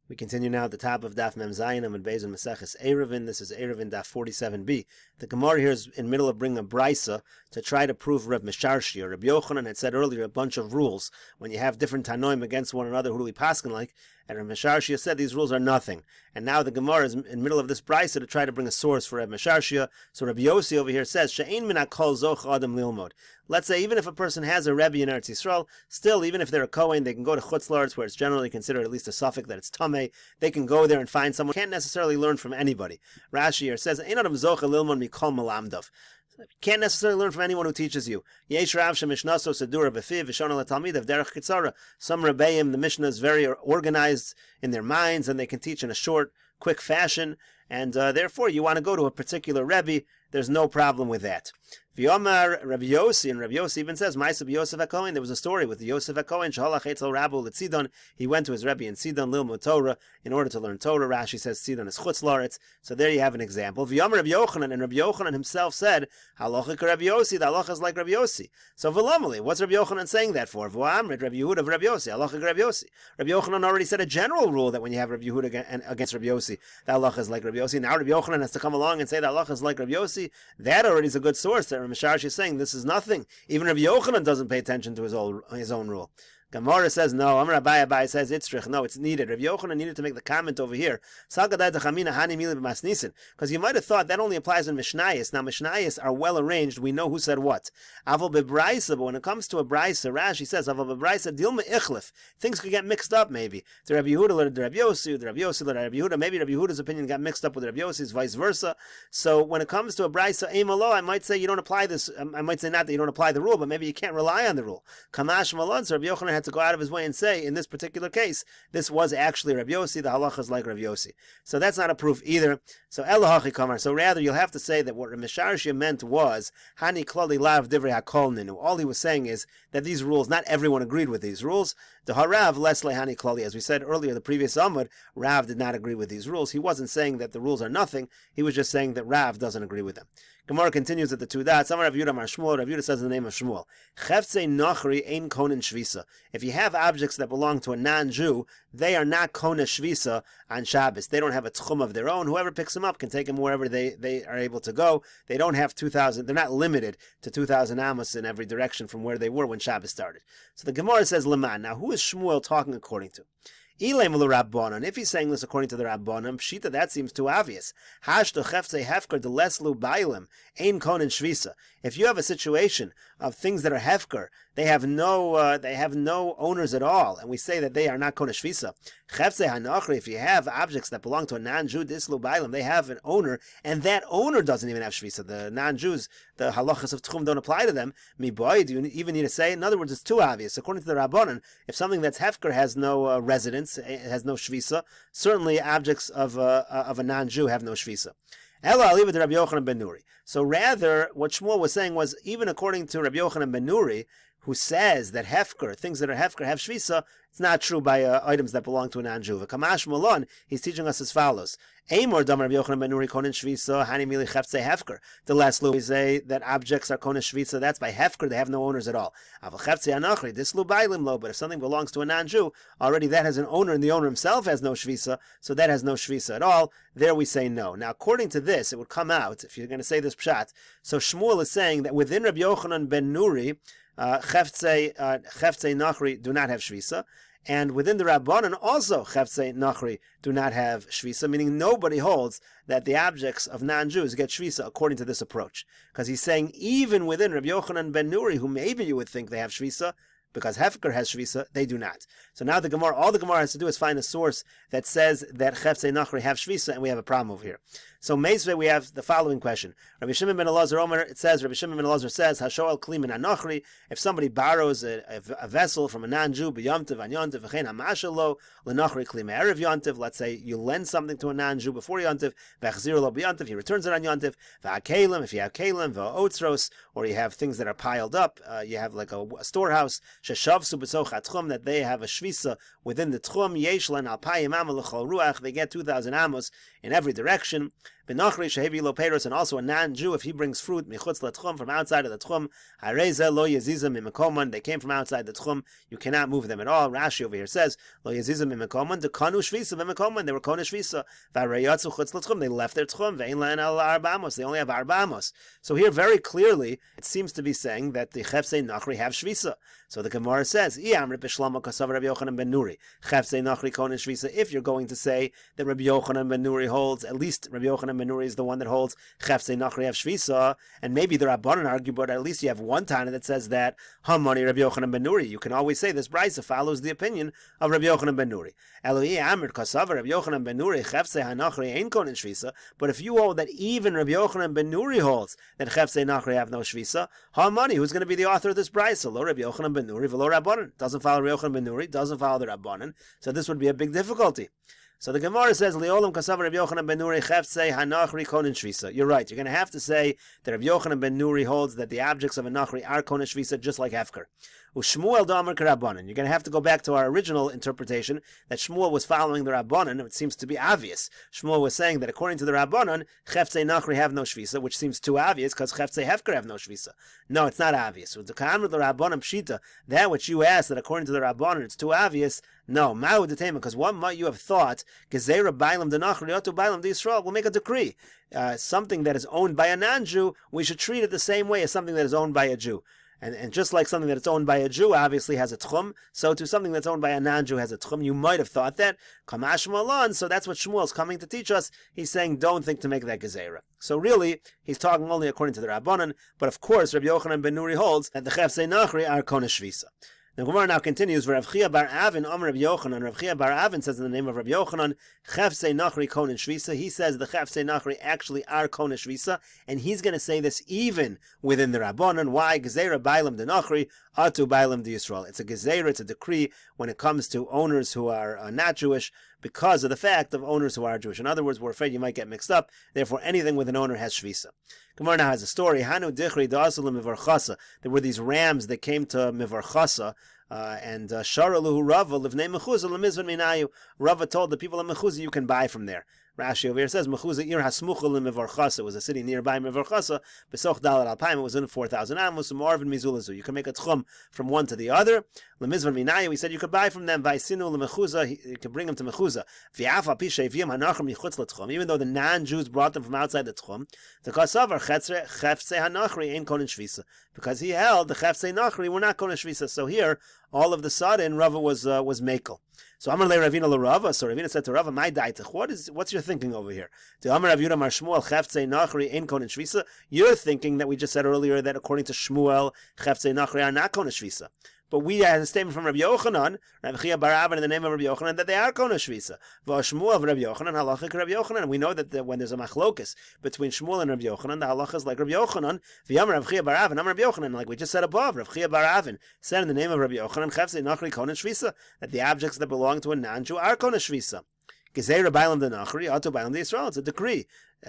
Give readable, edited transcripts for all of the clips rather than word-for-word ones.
We continue now at the top of Daf Mem Zayin and Beis in Meseches Eruvin. This is Eruvin Daf 47b. The Gemara here is in the middle of bringing a brisa to try to prove Reb Misharshi. Reb Yochanan had said earlier a bunch of rules. When you have different Tanoim against one another, who do we paskin like? And Reb Misharshi said these rules are nothing. And now the Gemara is in the middle of this brisa to try to bring a source for Reb Misharshi. So Reb Yossi over here says, She'ein min hakol zoch adam lilmod. Let's say even if a person has a Rebbe in Eretz Yisrael, still even if they're a Kohen, they can go to Chutz La'aretz where it's generally considered at least a suffix that it's Tameh. They can go there and find someone who can't necessarily learn from anybody. Rashi here says, Ein adam zoch lilmod mikol malamdav. You can't necessarily learn from anyone who teaches you. Yesh Rav shemishnaso sedura b'fiv v'shona letalmidav derech kitzara. Some Rebbeim, the Mishnah is very organized in their minds, and they can teach in a short, quick fashion, and therefore you want to go to a particular Rebbe. There's no problem with that. V'yomar Rabbi Yossi, and Rabbi Yossi even says, Ma'aseh b'Yosef HaKohen. There was a story with Yosef HaKohen. Shehalach etzel Rabbu l'Tzidon. He went to his Rebbe in Sidon lilmud Torah in order to learn Torah. Rashi says Sidon is Chutz La'aretz. So there you have an example. V'yomar Rabbi Yochanan, and Rabbi Yochanan himself said, Halacha Rabbi Yossi. The halacha is like Rabbi Yossi. So v'lamali, what's Rabbi Yochanan saying that for? V'amrit Rabbi Yehuda of Rabbi Yossi. Halacha Rabbi Yossi. Rabbi Yochanan already said a general rule that when you have Rabbi Yehuda against Rabbi Yossi, the halacha is like Rabbi Yossi. Now Rabbi Yochanan has to come along and say the halacha is like Rabbi Yossi. That already is a good source that Rabbi Misharshi is saying this is nothing. Even Rabbi Yochanan doesn't pay attention to his own rule. Gemara says no. Amar Abai says Itzrich. No, it's needed. Rabbi Yochanan needed to make the comment over here. Because you might have thought that only applies in Mishnayos. Now Mishnayos are well arranged. We know who said what. Aval bebraisa, but when it comes to a brisa, Rashi says Aval bebraisa dilma ichlif. Things could get mixed up maybe. The Rabbi Yehuda the Rabbi Yossi, the Rabbi Yossi the Rabbi Yehuda. Maybe Rabbi Yehuda's opinion got mixed up with Rabbi Yossi's, vice versa. So when it comes to a brisa emalo, I might say you don't apply this. I might say not that you don't apply the rule, but maybe you can't rely on the rule. Kamash malon. So Rabbi Yochanan had to go out of his way and say, in this particular case, this was actually Rabbi Yossi, the halacha is like Rabbi Yossi. So that's not a proof either. So Elahachi Kamar. So rather, you'll have to say that what Misharshi meant was, Hani Klali Lav Divrei Hakol Ninu. All he was saying is that these rules, not everyone agreed with these rules. The Harav Lesle Hani Klali. As we said earlier, the previous Amud, Rav did not agree with these rules. He wasn't saying that the rules are nothing. He was just saying that Rav doesn't agree with them. Gemara continues at the two dots. Amar Rav Yehuda Mar Shmuel. Rav Yehuda says in the name of Shmuel, Cheftzei Nachri Ein Konen Shvisa. If you have objects that belong to a non-Jew, they are not Kona Shvisa on Shabbos. They don't have a tchum of their own. Whoever picks them up can take them wherever they are able to go. They don't have 2,000. They're not limited to 2,000 amos in every direction from where they were when Shabbos started. So the Gemara says Leman. Now who is Shmuel talking according to? If he's saying this according to the Rabbanim, Pshita, that seems too obvious. If you have a situation of things that are hefker, they have no owners at all, and we say that they are not kona shvisa. If you have objects that belong to a non-Jew, dislu bailam, they have an owner, and that owner doesn't even have shvisa. The non-Jews, the halachas of tchum don't apply to them. Mi boy, do you even need to say? In other words, it's too obvious. According to the Rabbanan, if something that's hefker has no residence, it has no shvisa, certainly objects of a non-Jew have no shvisa. Ella, I'll leave it to Rabbi Yochanan ben Nuri. So rather, what Shmuel was saying was, even according to Rabbi Yochanan ben Nuri, who says that hefker, things that are hefker, have shvisa, it's not true by items that belong to a non-Jew. Kamash Malon, he's teaching us as follows. Amor dam Rabbi Yochanan ben Nuri konen shvisa, hani mili cheftzei hefker. The last lu, we say that objects are konen shvisa, that's by hefker, they have no owners at all. Aval cheftzei anachri, this lu bailim lo, but if something belongs to a non-Jew, already that has an owner, and the owner himself has no shvisa, so that has no shvisa at all. There we say no. Now, according to this, it would come out, if you're going to say this pshat, so Shmuel is saying that within Rabbi Yochanan ben Nuri, Cheftzei Nachri do not have Shvisa, and within the Rabbanan also Cheftzei Nachri do not have Shvisa, meaning nobody holds that the objects of non-Jews get Shvisa according to this approach. Because he's saying even within Rabbi Yochanan ben Nuri, who maybe you would think they have Shvisa, because Hefker has Shvisa, they do not. So now the Gemara, all the Gemara has to do is find a source that says that Cheftzei Nachri have Shvisa, and we have a problem over here. So Meisvei, we have the following question. Rabbi Shimon ben Elazar Omer, it says, Rabbi Shimon ben Elazar says, Hashoel Kli min Anachri, if somebody borrows a vessel from a non-Jew, b'yomtiv, an yontiv, v'chein hamashalo, l'nachri Kli me'erev yontiv, let's say you lend something to a non-Jew before yontiv, v'achzir lo b'yontiv, he returns it on yontiv, v'akelim, if you have kelim, v'otzros, or you have things that are piled up, you have like a storehouse, sheshavsu b'tzoch hatchum, that they have a shvisa within the tchum, yesh len alpayim amos l'chol ruach, they get 2,000 amos in every direction. Benachri shehevi lo peiros, and also a non-Jew, if he brings fruit michutz letchum, from outside of the tchum, hareza lo yezizim mimekoman, they came from outside the tchum, you cannot move them at all. Rashi over here says lo yezizim mimekoman, the kanu shvisa mimekoman, they were konu shvisa, v'arayatzu chutz letchum, they left their tchum, ve'in lahen al arbamos, they only have arbamos. So here very clearly it seems to be saying that the chefsei nachri have shvisa. So the Gemara says, if you're going to say that Rabbi Yochanan ben Nuri holds, at least Rabbi Yochanan ben Nuri is the one that holds chefsei nachri have shvisa, and maybe the Rabbanan argue, but at least you have one Tana that says that Hamani Rabbi Yochanan ben Nuri. You can always say this brisa follows the opinion of Rabbi Yochanan ben Nuri. But if you hold that even Rabbi Yochanan ben Nuri holds that chefsei nachri have no shvisa, Hamani, who's going to be the author of this brisa? Lo Rabbi Yochanan ben Nuri v'lo Rabbanan. Doesn't follow Rabbi Yochanan ben Nuri, doesn't follow the Rabbanan, so this would be a big difficulty. So the Gemara says, Le'olam kasav Rabbi Yochanan ben Nuri cheftzei hanachri konin shvisa. You're right, you're going to have to say that Rabbi Yochanan ben Nuri holds that the objects of a nachri are konin shvisa, just like hefker. U'shmuel damar k'Rabbanan. You're going to have to go back to our original interpretation that Shmuel was following the Rabbanan. It seems to be obvious. Shmuel was saying that according to the Rabbanan, cheftzei nachri have no shvisa, which seems too obvious because cheftzei hefker have no shvisa. No, it's not obvious. With the Ka'amr the Rabbanan pshita, that which you asked that according to the Rabbanan it's too obvious. No, ma'u detema, because what might you have thought? Gezerah bailam denachri otu bailam d'Yisrael. We'll make a decree. Something that is owned by a non-Jew, we should treat it the same way as something that is owned by a Jew. And just like something that's owned by a Jew obviously has a tchum, so too something that's owned by a non-Jew has a tchum. You might have thought that. Kamash malan, so that's what Shmuel's coming to teach us. He's saying don't think to make that gezerah. So really, he's talking only according to the Rabbanan, but of course Rabbi Yochanan ben Nuri holds that the chefsei nachri are konesh shvisa. The Gemara now continues, Rav Chia bar Avin, Rabbi Yochanan. Rav Chia bar Avin says in the name of Rabbi Yochanan, chefsei nachri konen shvisa. He says the chefsei nachri actually are konen shvisa, and he's going to say this even within the Rabbanan. Why? Gezerah bailam de nachri, atu bailam de Yisrael. It's a gezerah, it's a decree when it comes to owners who are not Jewish, because of the fact of owners who are Jewish. In other words, we're afraid you might get mixed up. Therefore, anything with an owner has shvisa. Gemara now has a story. Hanu dichri da'asul mivarchasa. There were these rams that came to mivarchasa, and sharaluhu Rava livnei mechuzah lemizvan minayu. Rava told the people of Mechuzah, you can buy from there. Rashi over here says Mechuzah ir hasmucha lemivarchasa. It was a city nearby Mivarchasa. Besoch dalat alpaim. It was in 4,000 amos. Marvin mizulazu. You can make a tchum from one to the other. Lemizvan minayu. He said you could buy from them. Vaisinu lemechuzah. You could bring them to Mechuzah. V'afa pishavim hanachrim yichutz letchum. Even though the non-Jews brought them from outside the tchum, the kasavar chefsei hanachri ain't konen shvisa, because he held the chefsei nachri were not konen shvisa. So here, all of the sudden, Rava was mekel. So Amar le Ravina le Rava. So Ravina said to Rava, "My daitach. What's your thinking over here? To Amar Rav Yudah Mar Shmuel cheftzei nachri ein konen shvisa. You're thinking that we just said earlier that according to Shmuel, cheftzei nachri are not konen shvisa. But we had a statement from Rabbi Yochanan, Rabbi Chia bar Avin, in the name of Rabbi Yochanan, that they are konen shvisa. V'Shmuel of Rabbi Yochanan halachik Rabbi Yochanan. And we know that when there's a machlokus between Shmuel and Rabbi Yochanan, the halacha is like Rabbi Yochanan. V'Yamar Rabbi Chia bar Avin, Amar Rabbi Yochanan, like we just said above, Rabbi Chia bar Avin said in the name of Rabbi Yochanan, cheftzei nachri konen shvisa, that the objects that belong to a non-Jew are konen shvisa. Gezerah bailam de nachri, atu bailam de Yisrael. It's a decree.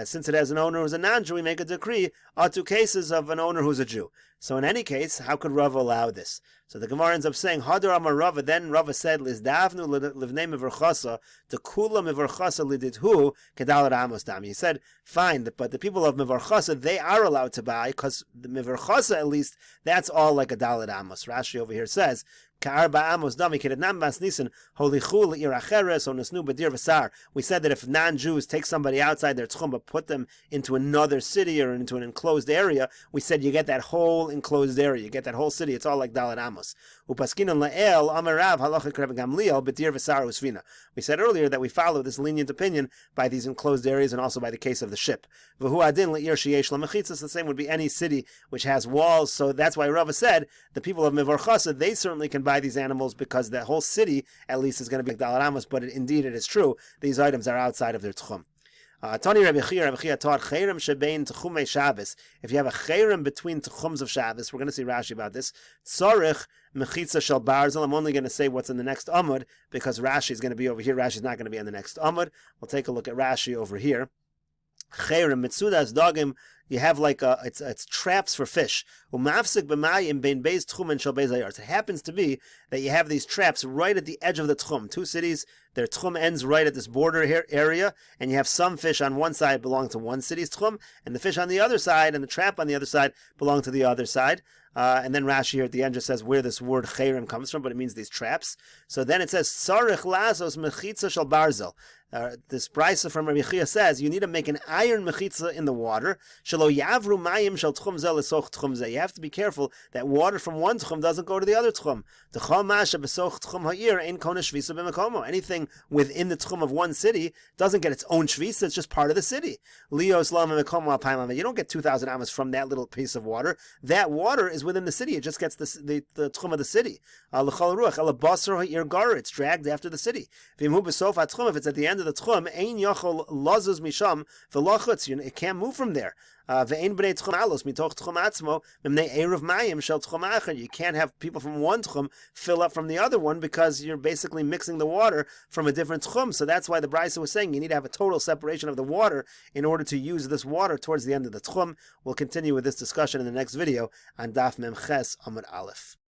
Since it has an owner who's a non-Jew, we make a decree, atu cases of an owner who's a Jew. So in any case, how could Rava allow this? So the Gemara ends up saying, Hadar Amar Rava, then Rava said, Lizdavnu livnei mivarchasa, the kula mivarchasa lididhu, kedal ramos dami. He said, fine, but the people of mivarchasa, they are allowed to buy, because the mivarchasa, at least, that's all like a dalad amos. Rashi over here says, Ka'arba amos dami, kedetnam bas nisan, holichu le'ir acheres, onesnu b'dir v'sar. We said that if non-Jews take somebody outside their tchum, but put them into another city or into an enclosed area, we said you get that whole enclosed area, you get that whole city, it's all like dalad amos. Upaskinan la'el, amarav, halachik Rebbe Gamliel, b'dir v'sar usvina. We said earlier that we follow this lenient opinion by these enclosed areas and also by the case of the ship. V'hu adin le'ir sheyesh lamechitzas, the same would be any city which has walls, so that's why Rava said the people of Mivarchasa, they certainly can buy these animals because the whole city at least is going to be like dalad amos, but indeed it is true, these items are outside of their tchum. Tani Rabbi Chia taught chayrim shebein tchumei Shabbos. If you have a chayrim between tchums of Shabbos, we're going to see Rashi about this. Tzarich mechitza shel barzel. I'm only going to say what's in the next Amud because Rashi is going to be over here. Rashi is not going to be on the next Amud. We'll take a look at Rashi over here. Chayrim mitzudas dogim. You have like it's traps for fish. It happens to be that you have these traps right at the edge of the tchum. Two cities, their tchum ends right at this border here area, and you have some fish on one side belong to one city's tchum, and the fish on the other side and the trap on the other side belong to the other side. And then Rashi here at the end just says where this word chayrim comes from, but it means these traps. So then it says sarich lazos mechitza shel barzel. This brisa from Rabbi Chia says you need to make an iron mechitza in the water. Shelo yavru mayim shel tchum zel lesoch tchum zeh. You have to be careful that water from one tchum doesn't go to the other tchum. Anything within the tchum of one city doesn't get its own shvisa; it's just part of the city. You don't get 2,000 amas from that little piece of water. That water is within the city; it just gets the tchum of the city. It's dragged after the city. If it's at the end of the tchum, it can't move from there. You can't have people from one tchum fill up from the other one because you're basically mixing the water from a different tchum. So that's why the Brisa was saying you need to have a total separation of the water in order to use this water towards the end of the tchum. We'll continue with this discussion in the next video on Daf Memches Amud Aleph.